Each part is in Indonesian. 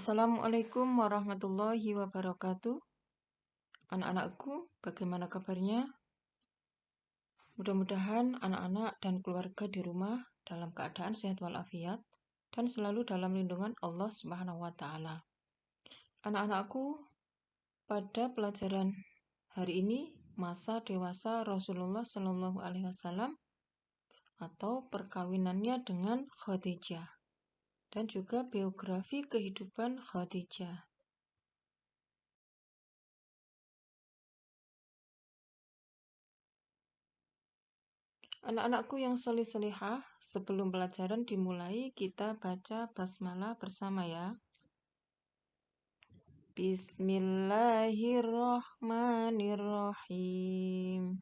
Assalamualaikum warahmatullahi wabarakatuh. Anak-anakku, bagaimana kabarnya? Mudah-mudahan anak-anak dan keluarga di rumah dalam keadaan sehat walafiat dan selalu dalam lindungan Allah Subhanahu wa taala. Anak-anakku, pada pelajaran hari ini masa dewasa Rasulullah Shallallahu alaihi wasallam atau perkawinannya dengan Khadijah dan juga biografi kehidupan Khadijah. Anak-anakku yang solih-solihah, sebelum pelajaran dimulai, kita baca basmalah bersama ya. Bismillahirrahmanirrahim.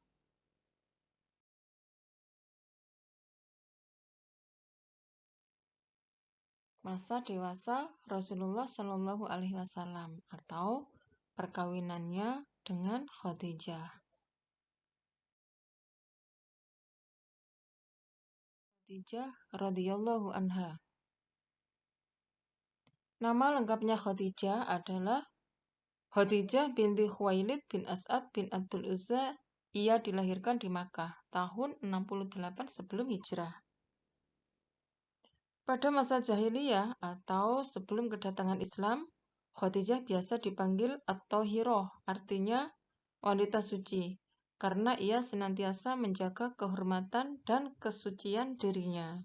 Masa dewasa Rasulullah Shallallahu alaihi wasallam atau perkawinannya dengan Khadijah. Khadijah radhiyallahu anha. Nama lengkapnya Khadijah adalah Khadijah binti Khuwailid bin As'ad bin Abdul Uzza. Ia dilahirkan di Makkah tahun 68 sebelum hijrah. Pada masa jahiliyah atau sebelum kedatangan Islam, Khadijah biasa dipanggil At-Thahirah, artinya wanita suci, karena ia senantiasa menjaga kehormatan dan kesucian dirinya.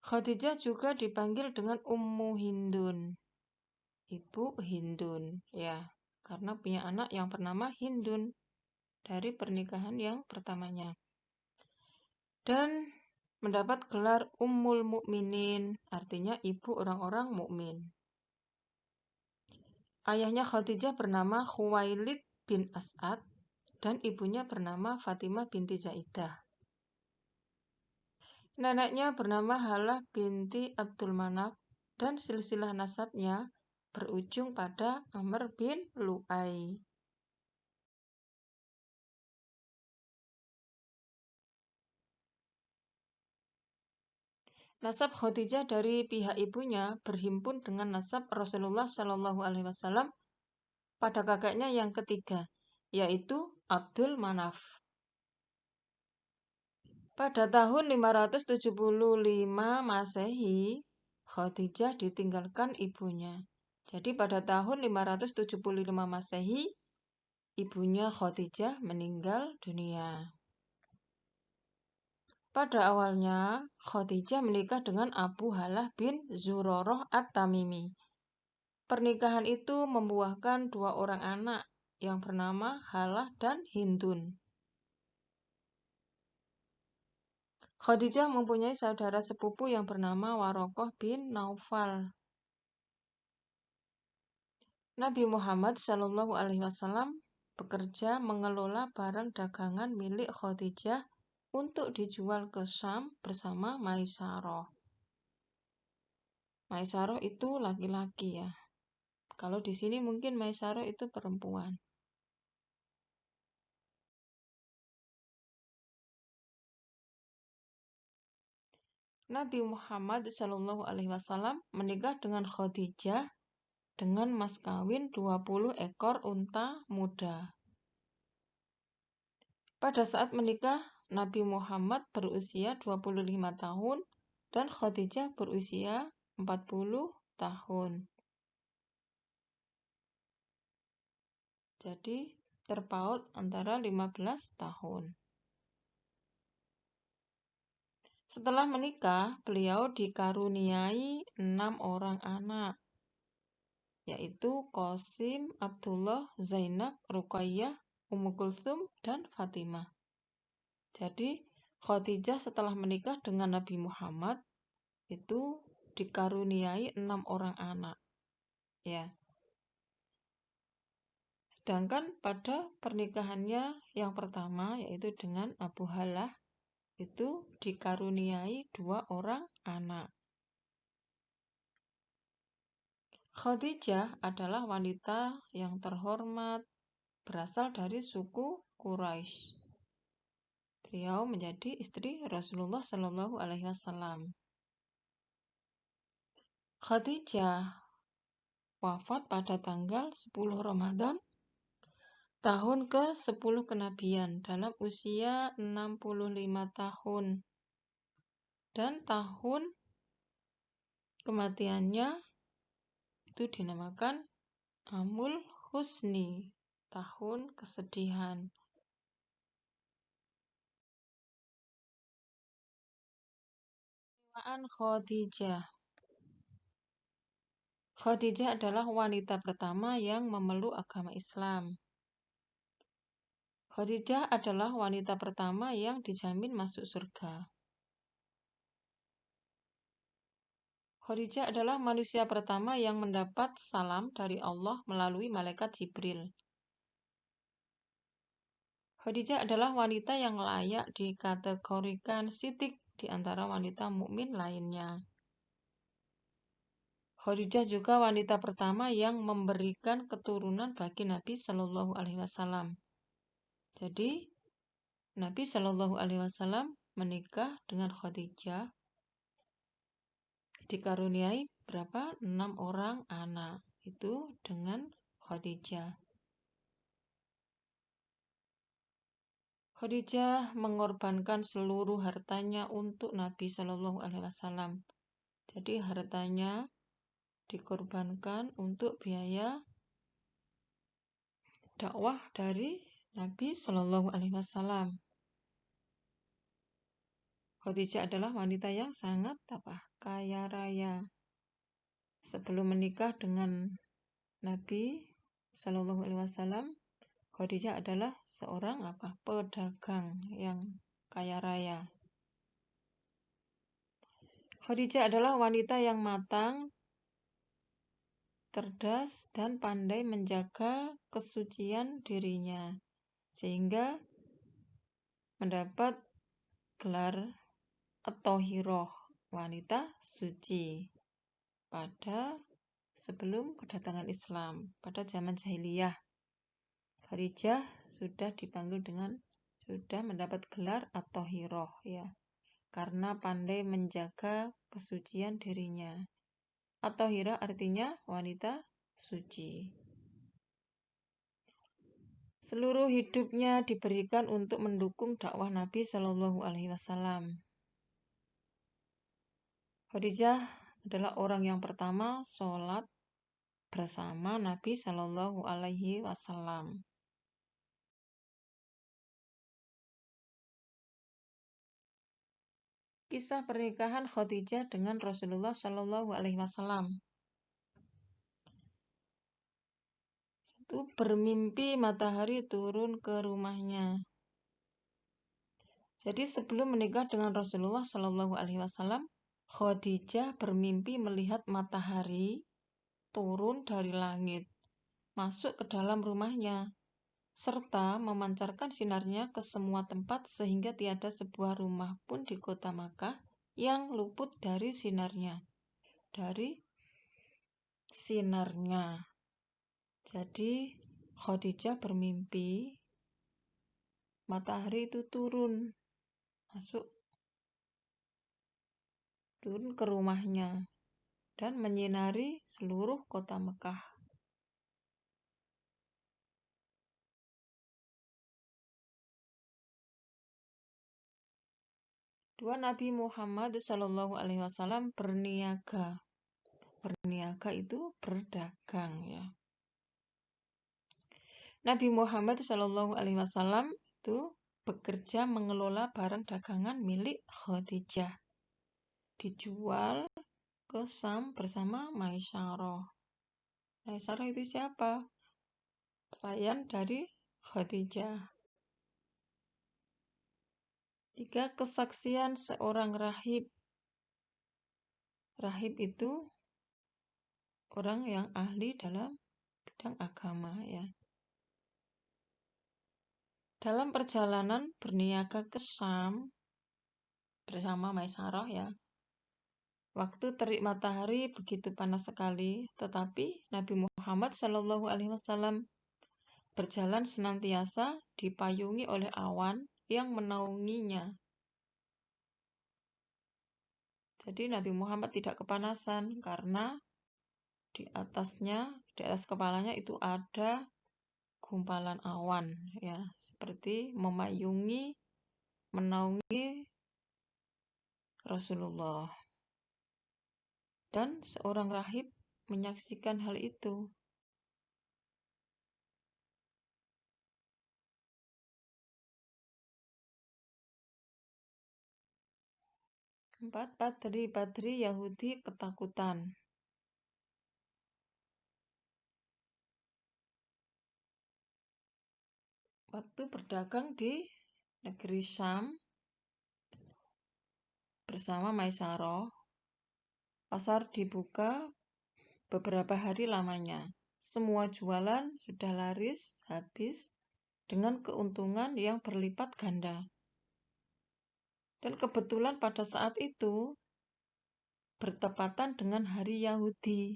Khadijah juga dipanggil dengan Ummu Hindun, Ibu Hindun, ya, karena punya anak yang bernama Hindun dari pernikahan yang pertamanya. Dan mendapat gelar Ummul Mukminin, artinya ibu orang-orang mukmin. Ayahnya Khadijah bernama Khuwailid bin As'ad dan ibunya bernama Fatimah binti Zaidah. Neneknya bernama Halah binti Abdul Manaf dan silsilah nasabnya berujung pada Amr bin Lu'ay. Nasab Khadijah dari pihak ibunya berhimpun dengan nasab Rasulullah Shallallahu alaihi wasallam pada kakeknya yang ketiga, yaitu Abdul Manaf. Pada tahun 575 Masehi, Khadijah ditinggalkan ibunya. Jadi pada tahun 575 Masehi, ibunya Khadijah meninggal dunia. Pada awalnya, Khadijah menikah dengan Abu Halah bin Zurarah At-Tamimi. Pernikahan itu membuahkan 2 orang anak yang bernama Halah dan Hindun. Khadijah mempunyai saudara sepupu yang bernama Warokoh bin Naufal. Nabi Muhammad Shallallahu alaihi wasallam bekerja mengelola barang dagangan milik Khadijah untuk dijual ke Syam bersama Maisarah. Maisarah itu laki-laki ya. Kalau di sini mungkin Maisarah itu perempuan. Nabi Muhammad Shallallahu alaihi wasallam menikah dengan Khadijah dengan mas kawin 20 ekor unta muda. Pada saat menikah, Nabi Muhammad berusia 25 tahun dan Khadijah berusia 40 tahun. Jadi terpaut antara 15 tahun. Setelah menikah, beliau dikaruniai 6 orang anak, yaitu Qasim, Abdullah, Zainab, Ruqayyah, Ummu Kulsum, dan Fatimah. Jadi Khadijah setelah menikah dengan Nabi Muhammad itu dikaruniai 6 orang anak. Ya. Sedangkan pada pernikahannya yang pertama yaitu dengan Abu Halah itu dikaruniai 2 orang anak. Khadijah adalah wanita yang terhormat berasal dari suku Quraisy. Beliau menjadi istri Rasulullah Shallallahu Alaihi Wasallam. Khadijah wafat pada tanggal 10 Ramadan tahun ke-10 kenabian dalam usia 65 tahun. Dan tahun kematiannya itu dinamakan Amul Husni, tahun kesedihan. Khadijah. Khadijah adalah wanita pertama yang memeluk agama Islam. Khadijah adalah wanita pertama yang dijamin masuk surga. Khadijah adalah manusia pertama yang mendapat salam dari Allah melalui malaikat Jibril. Khadijah adalah wanita yang layak dikategorikan siddiq di antara wanita mukmin lainnya. Khadijah juga wanita pertama yang memberikan keturunan bagi Nabi Shallallahu Alaihi Wasallam. Jadi Nabi Shallallahu Alaihi Wasallam menikah dengan Khadijah, dikaruniai berapa? 6 orang anak itu dengan Khadijah. Khadijah mengorbankan seluruh hartanya untuk Nabi Shallallahu Alaihi Wasallam. Jadi hartanya dikorbankan untuk biaya dakwah dari Nabi Shallallahu Alaihi Wasallam. Khadijah adalah wanita yang sangat kaya raya. Sebelum menikah dengan Nabi Shallallahu Alaihi Wasallam, Khadijah adalah seorang pedagang yang kaya raya. Khadijah adalah wanita yang matang, cerdas, dan pandai menjaga kesucian dirinya, sehingga mendapat gelar At-Thahiroh, wanita suci, pada sebelum kedatangan Islam. Pada zaman jahiliyah, Khadijah sudah mendapat gelar At-Thahiroh, ya, karena pandai menjaga kesucian dirinya. At-Thahirah artinya wanita suci. Seluruh hidupnya diberikan untuk mendukung dakwah Nabi Shallallahu Alaihi Wasallam. Khadijah adalah orang yang pertama sholat bersama Nabi Shallallahu Alaihi Wasallam. Kisah pernikahan Khadijah dengan Rasulullah Shallallahu Alaihi Wasallam. Itu bermimpi matahari turun ke rumahnya. Jadi sebelum menikah dengan Rasulullah Shallallahu Alaihi Wasallam, Khadijah bermimpi melihat matahari turun dari langit, masuk ke dalam rumahnya, serta memancarkan sinarnya ke semua tempat sehingga tiada sebuah rumah pun di kota Makkah yang luput dari sinarnya. Jadi Khadijah bermimpi matahari itu turun ke rumahnya dan menyinari seluruh kota Mekah. Dua Nabi Muhammad Shallallahu Alaihi Wasallam berniaga. Berniaga itu berdagang, ya. Nabi Muhammad Shallallahu Alaihi Wasallam itu bekerja mengelola barang dagangan milik Khadijah, dijual ke Syam bersama Maisyarah. Maisyarah itu siapa? Pelayan dari Khadijah. 3. Kesaksian seorang rahib. Rahib itu orang yang ahli dalam bidang agama, ya. Dalam perjalanan berniaga ke Syam bersama Maisyarah, ya. Waktu terik matahari begitu panas sekali, tetapi Nabi Muhammad Shallallahu Alaihi Wasallam berjalan senantiasa dipayungi oleh awan yang menaunginya. Jadi Nabi Muhammad tidak kepanasan karena di atas kepalanya itu ada gumpalan awan, ya, seperti menaungi Rasulullah. Dan seorang rahib menyaksikan hal itu. 4. Padri Yahudi ketakutan. Waktu berdagang di negeri Syam bersama Maisarah, pasar dibuka beberapa hari lamanya. Semua jualan sudah laris habis dengan keuntungan yang berlipat ganda. Dan kebetulan pada saat itu bertepatan dengan hari Yahudi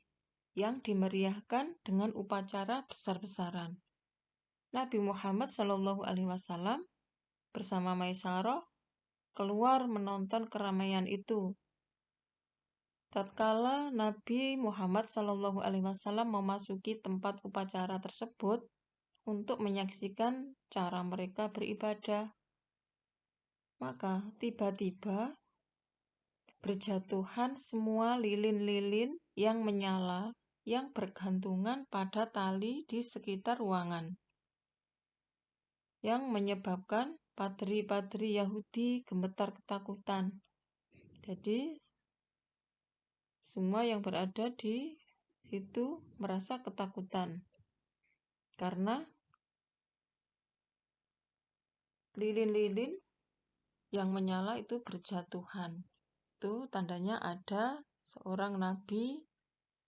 yang dimeriahkan dengan upacara besar-besaran. Nabi Muhammad SAW bersama Maisarah keluar menonton keramaian itu. Tatkala Nabi Muhammad SAW memasuki tempat upacara tersebut untuk menyaksikan cara mereka beribadah, maka tiba-tiba berjatuhan semua lilin-lilin yang menyala yang bergantungan pada tali di sekitar ruangan, yang menyebabkan padri-padri Yahudi gemetar ketakutan. Jadi semua yang berada di situ merasa ketakutan karena lilin-lilin yang menyala itu berjatuhan. Itu tandanya ada seorang nabi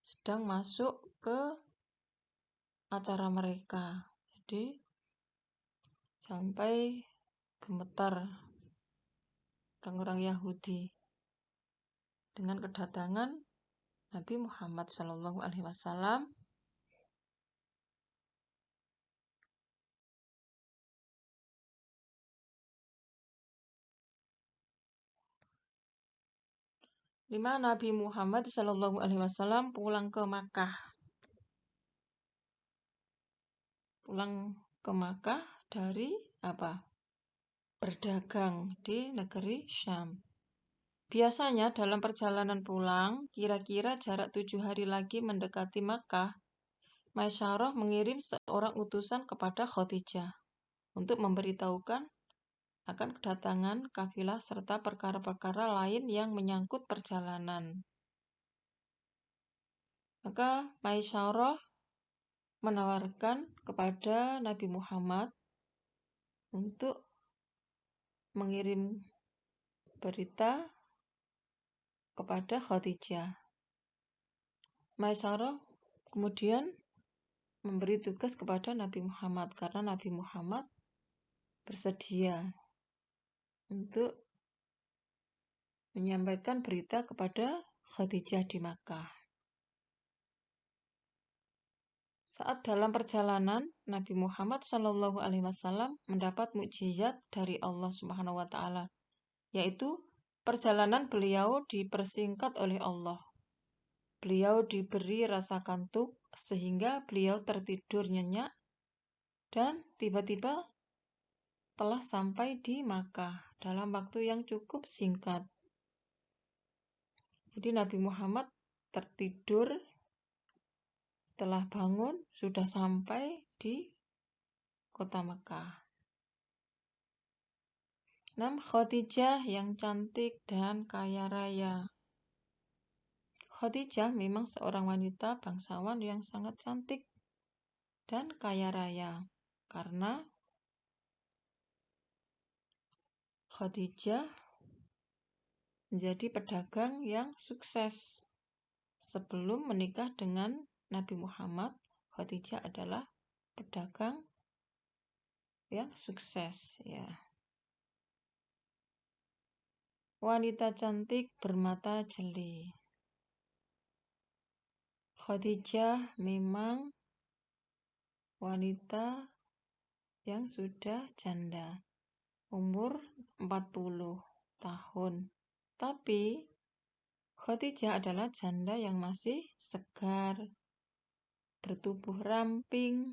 sedang masuk ke acara mereka. Jadi sampai gemetar orang-orang Yahudi dengan kedatangan Nabi Muhammad SAW. Lima, Nabi Muhammad SAW pulang ke Makkah. Pulang ke Makkah dari apa? Berdagang di negeri Syam. Biasanya dalam perjalanan pulang, kira-kira jarak 7 hari lagi mendekati Makkah, Maisarah mengirim seorang utusan kepada Khadijah untuk memberitahukan akan kedatangan kafilah serta perkara-perkara lain yang menyangkut perjalanan. Maka Maisarah menawarkan kepada Nabi Muhammad untuk mengirim berita kepada Khadijah. Maisarah kemudian memberi tugas kepada Nabi Muhammad karena Nabi Muhammad bersedia untuk menyampaikan berita kepada Khadijah di Makkah. Saat dalam perjalanan, Nabi Muhammad SAW mendapat mukjizat dari Allah Subhanahu wa Ta'ala, yaitu perjalanan beliau dipersingkat oleh Allah. Beliau diberi rasa kantuk sehingga beliau tertidur nyenyak dan tiba-tiba telah sampai di Makkah dalam waktu yang cukup singkat. Jadi Nabi Muhammad tertidur, setelah bangun sudah sampai di kota Makkah. 6. Khadijah yang cantik dan kaya raya. Khadijah memang seorang wanita bangsawan yang sangat cantik dan kaya raya karena Khadijah menjadi pedagang yang sukses. Sebelum menikah dengan Nabi Muhammad, Khadijah adalah pedagang yang sukses, ya. Wanita cantik bermata jeli. Khadijah memang wanita yang sudah janda, umur 40 tahun. Tapi Khadijah adalah janda yang masih segar, bertubuh ramping,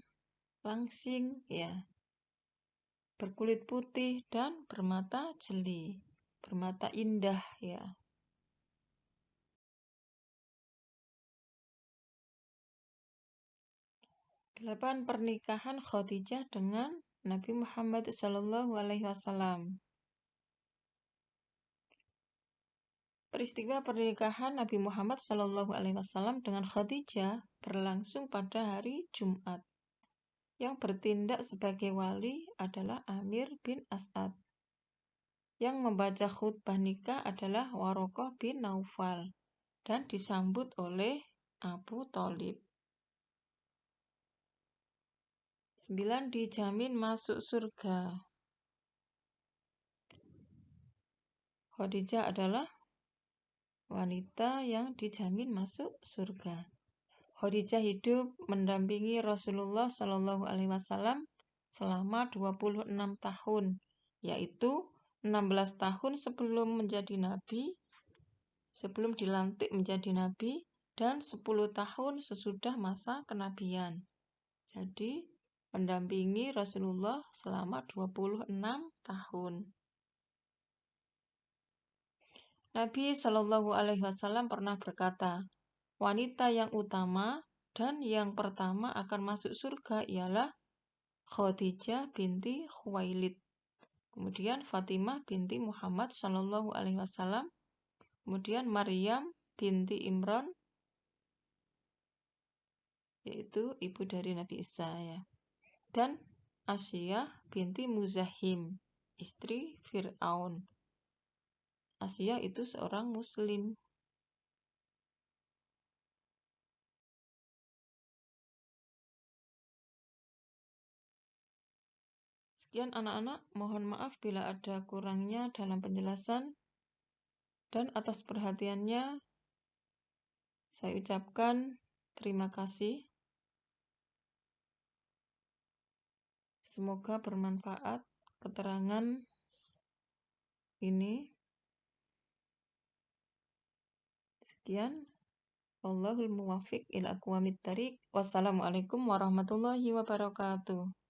langsing, ya, berkulit putih dan bermata jeli, bermata indah, ya. Delapan pernikahan Khadijah dengan Nabi Muhammad SAW. Peristiwa pernikahan Nabi Muhammad SAW dengan Khadijah berlangsung pada hari Jumat. Yang bertindak sebagai wali adalah Amir bin As'ad. Yang membaca khutbah nikah adalah Warokoh bin Naufal dan disambut oleh Abu Thalib. 9. Dijamin masuk surga. Khadijah adalah wanita yang dijamin masuk surga. Khadijah hidup mendampingi Rasulullah SAW selama 26 tahun, yaitu 16 tahun sebelum menjadi nabi, sebelum dilantik menjadi nabi, dan 10 tahun sesudah masa kenabian. Jadi, mendampingi Rasulullah selama 26 tahun. Nabi SAW pernah berkata, wanita yang utama dan yang pertama akan masuk surga ialah Khadijah binti Khuwailid, kemudian Fatimah binti Muhammad SAW, kemudian Maryam binti Imran, yaitu ibu dari Nabi Isa, ya, dan Asyah binti Muzahim, istri Fir'aun. Asyah itu seorang muslim. Sekian anak-anak, mohon maaf bila ada kurangnya dalam penjelasan, dan atas perhatiannya saya ucapkan terima kasih. Semoga bermanfaat keterangan ini. Sekian. Wallahul muwaffiq ila aqwamit thariq. Wassalamualaikum warahmatullahi wabarakatuh.